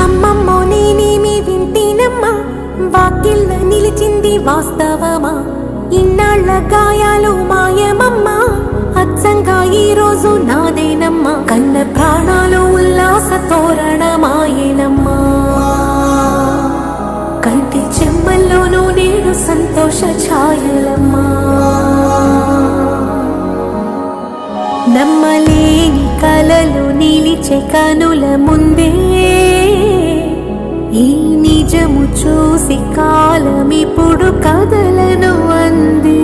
అమ్మమ్మో నేనేమి వింటేనమ్మా, వాకిళ్ళ నిలిచింది వాస్తవమా? ఇన్నాళ్ల గాయాలు మాయమమ్మా, అచ్చంగా ఈ రోజు నాదేనమ్మా. కన్న ప్రాణాలు ఉల్లాస తోరణమాయేనమ్మా, కంటి చెమ్మల్లోనూ నేడు సంతోష ఛాయలమ్మా. నమ్మలేని కలలు నిలిచే కనుల ముందే, ఈ నిజము చూసి కాలమిప్పుడు కదలను అంది.